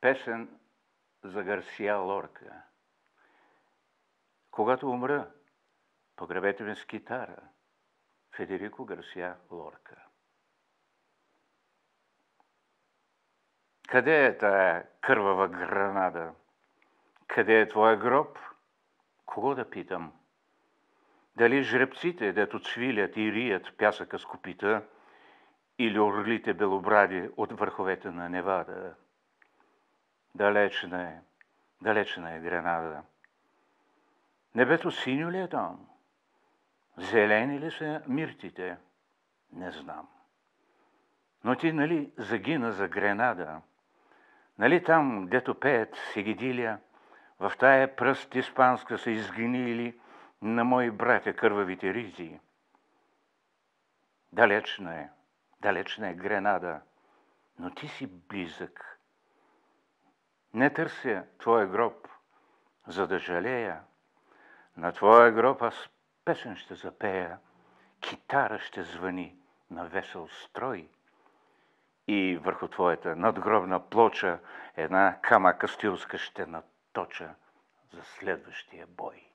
Песен за Гарсия Лорка. Когато умра, погребете ме с китара. Федерико Гарсия Лорка. Къде е тая кървава Гранада? Къде е твоя гроб? Кого да питам? Дали жребците, дето цвилят и рият пясъка с копита, или орлите белобради от върховете на Невада? Далечна е Гренада. Небето синьо ли е там? Зелени ли са миртите? Не знам. Но ти, нали, загина за Гренада? Нали там, дето пеят Сегедилия, в тая пръст испанска са изгнили на мои братя кървавите ризи? Далечна е Гренада, но ти си близък. Не търся твоя гроб, за да жалея. На твоя гроб аз песен ще запея, китара ще звъни на весел строй и върху твоята надгробна плоча една кама кастилска ще наточа за следващия бой.